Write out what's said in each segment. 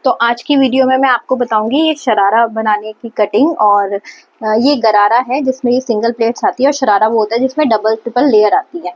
तो आज की वीडियो में मैं आपको बताऊंगी ये शरारा बनाने की कटिंग। और ये गरारा है जिसमें ये सिंगल प्लेट्स आती है, और शरारा वो होता है जिसमें डबल ट्रिपल लेयर आती है।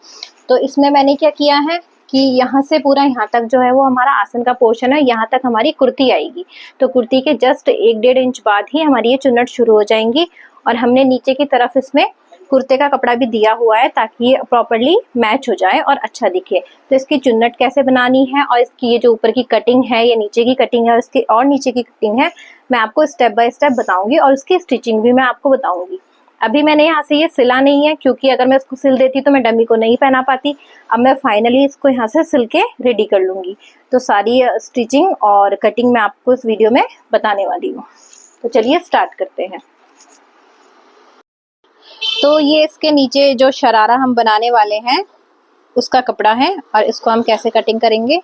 तो इसमें मैंने क्या किया है कि यहाँ से पूरा यहाँ तक जो है वो हमारा आसन का पोर्शन है, यहाँ तक हमारी कुर्ती आएगी। तो कुर्ती के जस्ट 1-1.5 इंच बाद ही हमारी ये चुन्नट शुरू हो जाएंगी। और हमने नीचे की तरफ इसमें कुर्ते का कपड़ा भी दिया हुआ है ताकि ये प्रॉपर्ली मैच हो जाए और अच्छा दिखे। तो इसकी चुन्नट कैसे बनानी है और इसकी ये जो ऊपर की कटिंग है, ये नीचे की कटिंग है और इसकी और नीचे की कटिंग है, मैं आपको स्टेप बाय स्टेप बताऊंगी और उसकी स्टिचिंग भी मैं आपको बताऊंगी। अभी मैंने यहाँ से ये सिला नहीं है क्योंकि अगर मैं इसको सिल देती तो मैं डमी को नहीं पहना पाती। अब मैं फाइनली इसको यहाँ से सिल के रेडी कर लूंगी। तो सारी स्टिचिंग और कटिंग मैं आपको इस वीडियो में बताने वाली हूँ। तो चलिए स्टार्ट करते हैं। तो ये इसके नीचे जो शरारा हम बनाने वाले हैं उसका कपड़ा है, और इसको हम कैसे कटिंग करेंगे।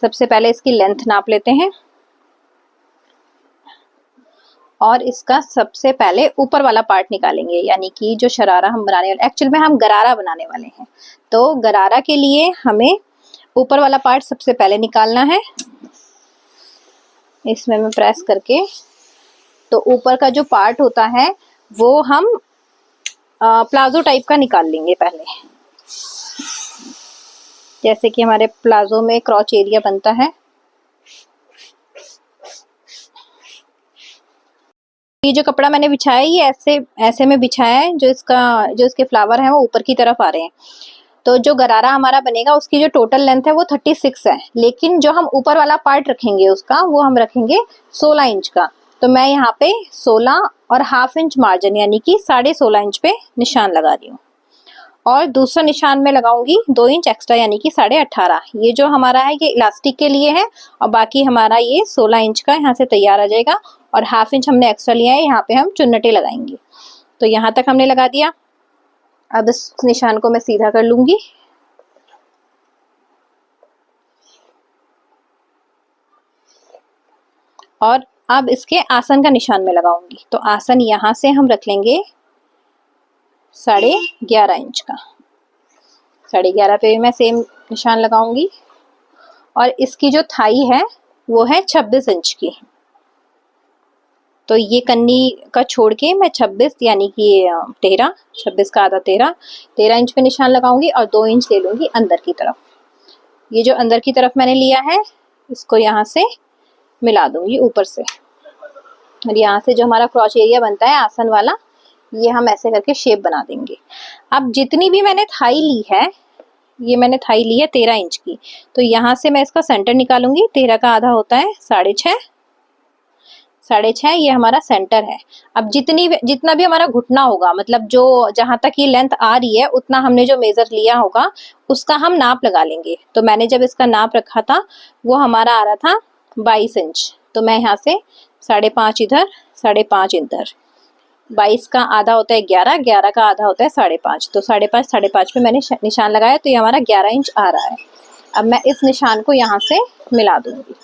सबसे पहले इसकी लेंथ नाप लेते हैं और इसका सबसे पहले ऊपर वाला पार्ट निकालेंगे, यानी कि जो शरारा हम बनाने वाले, एक्चुअल में हम गरारा बनाने वाले हैं। तो गरारा के लिए हमें ऊपर वाला पार्ट सबसे पहले निकालना है। इसमें मैं प्रेस करके, तो ऊपर का जो पार्ट होता है वो हम प्लाजो टाइप का निकाल लेंगे पहले। जैसे कि हमारे प्लाजो में क्रॉच एरिया बनता है। ये जो कपड़ा मैंने बिछाया है ये ऐसे में बिछाया है, जो इसके फ्लावर हैं वो ऊपर की तरफ आ रहे हैं। तो जो गरारा हमारा बनेगा उसकी जो टोटल लेंथ है वो 36 है, लेकिन जो हम ऊपर वाला पार्ट रखेंगे उसका वो हम रखेंगे 16 इंच का। तो मैं यहाँ पे 16 और हाफ इंच मार्जिन यानी कि 16.5 इंच पे निशान लगा रही हूँ, और दूसरा निशान में लगाऊंगी 2 इंच एक्स्ट्रा यानी कि 18.5। ये जो हमारा है ये इलास्टिक के लिए है, और बाकी हमारा ये 16 इंच का यहाँ से तैयार आ जाएगा, और हाफ इंच हमने एक्स्ट्रा लिया है, यहाँ पे हम चुन्नटें लगाएंगे। तो यहाँ तक हमने लगा दिया। अब इस निशान को मैं सीधा कर लूंगी और अब इसके आसन का निशान में लगाऊंगी। तो आसन यहाँ से हम रख लेंगे 11.5 इंच का। 11.5 पे मैं सेम निशान लगाऊंगी, और इसकी जो थाई है वो है 26 इंच की। तो ये कन्नी का छोड़ के मैं 26 यानी कि 13, 26 का आधा 13 इंच पे निशान लगाऊंगी, और 2 इंच ले लूंगी अंदर की तरफ। ये जो अंदर की तरफ मैंने लिया है इसको यहाँ से मिला दूंगी ऊपर से, और यहाँ से जो हमारा क्रॉच एरिया बनता है आसन वाला, ये हम ऐसे करके शेप बना देंगे। अब जितनी भी मैंने थाई ली है, ये मैंने थाई ली है 13 इंच की, तो यहाँ से मैं इसका सेंटर निकालूंगी। 13 का आधा होता है 6.5, 6.5 ये हमारा सेंटर है। अब जितना भी हमारा घुटना होगा, मतलब जो जहां तक ये लेंथ आ रही है उतना हमने जो मेजर लिया होगा उसका हम नाप लगा लेंगे। तो मैंने जब इसका नाप रखा था वो हमारा आ रहा था 22 इंच। तो मैं यहाँ से 5.5 इधर, 5.5 इधर, 22 का आधा होता है 11, 11 का आधा होता है 5.5। तो 5.5 पे मैंने निशान लगाया, तो ये हमारा 11 इंच आ रहा है। अब मैं इस निशान को यहाँ से मिला दूंगी,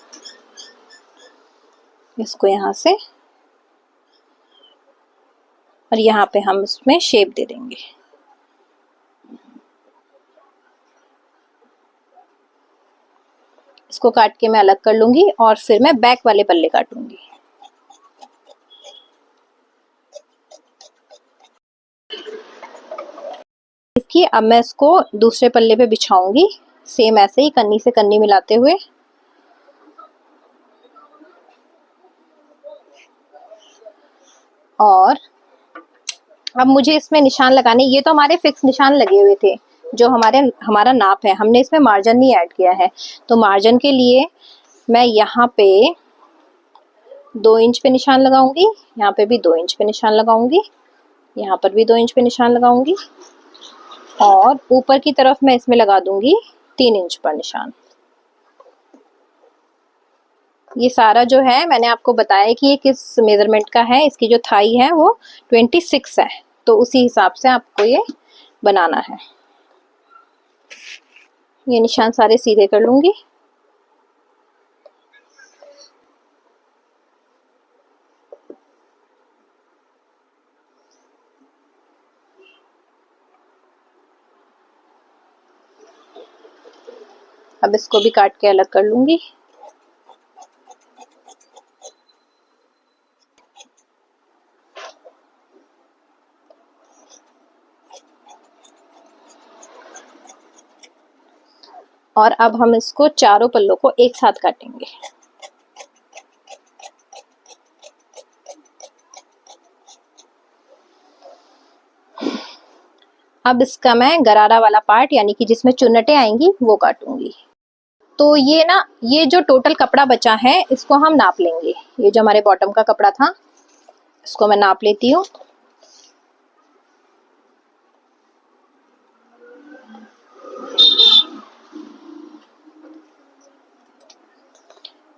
इसको यहाँ से, और यहाँ पे हम इसमें शेप दे देंगे। इसको काट के मैं अलग कर लूंगी, और फिर मैं बैक वाले पल्ले काटूंगी। इसकी अब मैं इसको दूसरे पल्ले पे बिछाऊंगी, सेम ऐसे ही कन्नी से कन्नी मिलाते हुए। और अब मुझे इसमें निशान लगाने, ये तो हमारे फिक्स निशान लगे हुए थे जो हमारा नाप है, हमने इसमें मार्जिन नहीं ऐड किया है। तो मार्जिन के लिए मैं यहाँ पे 2 इंच पे निशान लगाऊंगी, यहाँ पे भी 2 इंच पे निशान लगाऊंगी, यहाँ पर भी 2 इंच पे निशान लगाऊंगी, और ऊपर की तरफ मैं इसमें लगा दूंगी 3 इंच पर निशान। ये सारा जो है मैंने आपको बताया कि ये किस मेजरमेंट का है। इसकी जो थाई है वो 26 है, तो उसी हिसाब से आपको ये बनाना है। ये निशान सारे सीधे कर लूंगी। अब इसको भी काट के अलग कर लूंगी। और अब हम इसको चारों पल्लों को एक साथ काटेंगे। अब इसका मैं गरारा वाला पार्ट यानी कि जिसमें चुन्नटें आएंगी वो काटूंगी। तो ये जो टोटल कपड़ा बचा है इसको हम नाप लेंगे। ये जो हमारे बॉटम का कपड़ा था इसको मैं नाप लेती हूँ।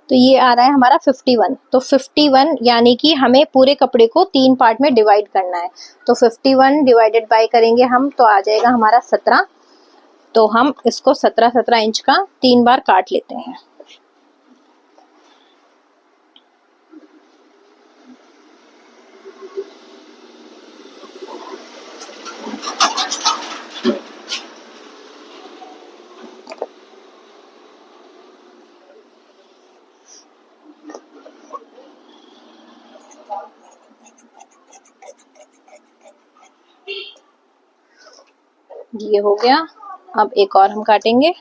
तो ये आ रहा है हमारा 51। तो 51 यानी कि हमें पूरे कपड़े को 3 पार्ट में डिवाइड करना है। तो 51 डिवाइडेड बाय करेंगे हम तो आ जाएगा हमारा 17। तो हम इसको 17-17 इंच का 3 बार काट लेते हैं। ये हो गया। अब एक और हम काटेंगे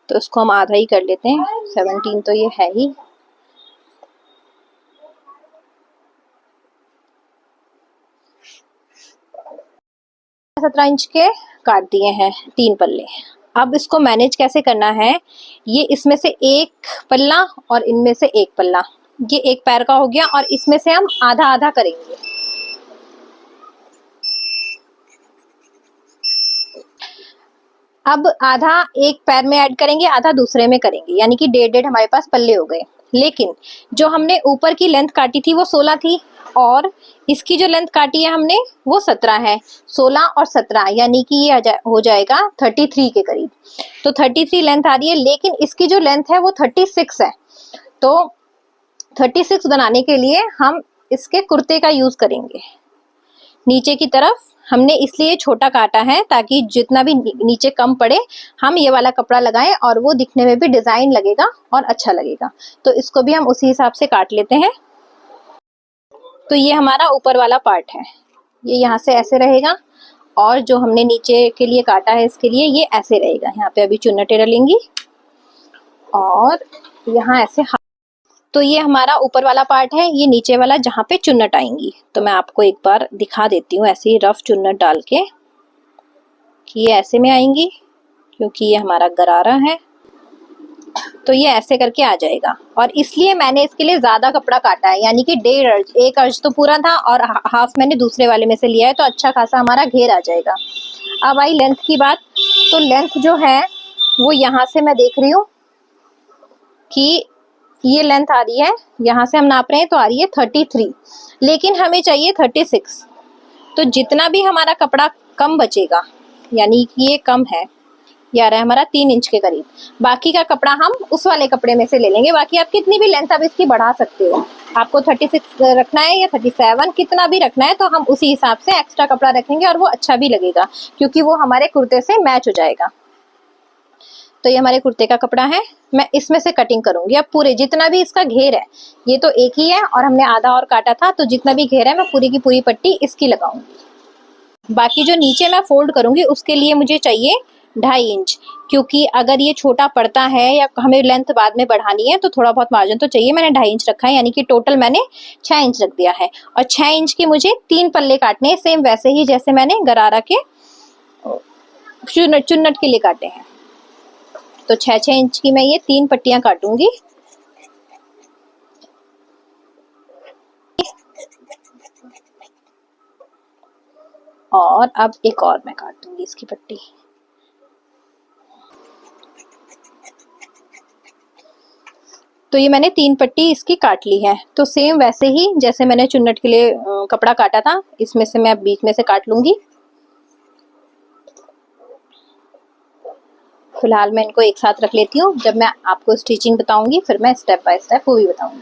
तो इसको हम आधा ही कर लेते हैं। 17 तो ये है ही। सत्रह इंच के काट दिए हैं 3 पल्ले। अब इसको मैनेज कैसे करना है, ये इसमें से एक पल्ला और इनमें से एक पल्ला, ये एक पैर का हो गया और इसमें से हम आधा आधा करेंगे। अब आधा एक पैर में ऐड करेंगे, आधा दूसरे में करेंगे, यानी कि 1.5 हमारे पास पल्ले हो गए। लेकिन जो हमने ऊपर की लेंथ काटी थी वो 16 थी और इसकी जो लेंथ काटी है हमने वो 17 है। 16 और 17 यानी कि ये हो जाएगा 33 के करीब। तो 33 लेंथ आ रही है, लेकिन इसकी जो लेंथ है वो 36 है। तो 36 बनाने के लिए हम इसके कुर्ते का यूज करेंगे। नीचे की तरफ हमने इसलिए छोटा काटा है ताकि जितना भी नीचे कम पड़े हम ये वाला कपड़ा लगाएं और वो दिखने में भी डिजाइन लगेगा और अच्छा लगेगा। तो इसको भी हम उसी हिसाब से काट लेते हैं। तो ये हमारा ऊपर वाला पार्ट है, ये यहाँ से ऐसे रहेगा और जो हमने नीचे के लिए काटा है इसके लिए ये ऐसे रहेगा। यहाँ पे अभी चुन्नटें डलेंगी और यहाँ ऐसे। तो ये हमारा ऊपर वाला पार्ट है, ये नीचे वाला जहाँ पे चुन्नट आएंगी। तो मैं आपको एक बार दिखा देती हूँ ऐसे ही रफ चुन्नट डाल के कि ये ऐसे में आएंगी, क्योंकि ये हमारा गरारा है। तो ये ऐसे करके आ जाएगा और इसलिए मैंने इसके लिए ज्यादा कपड़ा काटा है, यानी कि 1.5 अर्ज, 1 अर्ज तो पूरा था और हाफ मैंने दूसरे वाले में से लिया है, तो अच्छा खासा हमारा घेर आ जाएगा। अब आई लेंथ की बात। तो लेंथ जो है वो यहाँ से मैं देख रही हूँ कि ये लेंथ आ रही है, यहाँ से हम नाप रहे हैं तो आ रही है 33, लेकिन हमें चाहिए 36। तो जितना भी हमारा कपड़ा कम बचेगा, यानी कि ये कम है, ये आ रहा है हमारा 3 इंच के करीब, बाकी का कपड़ा हम उस वाले कपड़े में से ले लेंगे। बाकी आप कितनी भी लेंथ अब इसकी बढ़ा सकते हो, आपको 36 रखना है या 37 कितना भी रखना है, तो हम उसी हिसाब से एक्स्ट्रा कपड़ा रखेंगे और वो अच्छा भी लगेगा क्योंकि वो हमारे कुर्ते से मैच हो जाएगा। तो ये हमारे कुर्ते का कपड़ा है, मैं इसमें से कटिंग करूंगी। अब पूरे जितना भी इसका घेर है, ये तो एक ही है और हमने आधा और काटा था, तो जितना भी घेर है मैं पूरी की पूरी पट्टी इसकी लगाऊंगी। बाकी जो नीचे मैं फोल्ड करूंगी उसके लिए मुझे चाहिए 2.5 इंच, क्योंकि अगर ये छोटा पड़ता है या हमें लेंथ बाद में बढ़ानी है तो थोड़ा बहुत मार्जिन तो चाहिए। मैंने 2.5 इंच रखा है, यानी कि टोटल मैंने 6 इंच रख दिया है। और 6 इंच के मुझे 3 पल्ले काटने हैं, सेम वैसे ही जैसे मैंने गरारा के चुन्नट के लिए काटे हैं। तो 6-6 इंच की मैं ये 3 पट्टियां काटूंगी। और अब एक और मैं काट दूंगी इसकी पट्टी। तो ये मैंने 3 पट्टी इसकी काट ली है। तो सेम वैसे ही जैसे मैंने चुन्नट के लिए कपड़ा काटा था, इसमें से मैं बीच में से काट लूंगी। फिलहाल मैं इनको एक साथ रख लेती हूँ, जब मैं आपको स्टिचिंग बताऊंगी फिर मैं स्टेप बाय स्टेप वो भी बताऊंगी।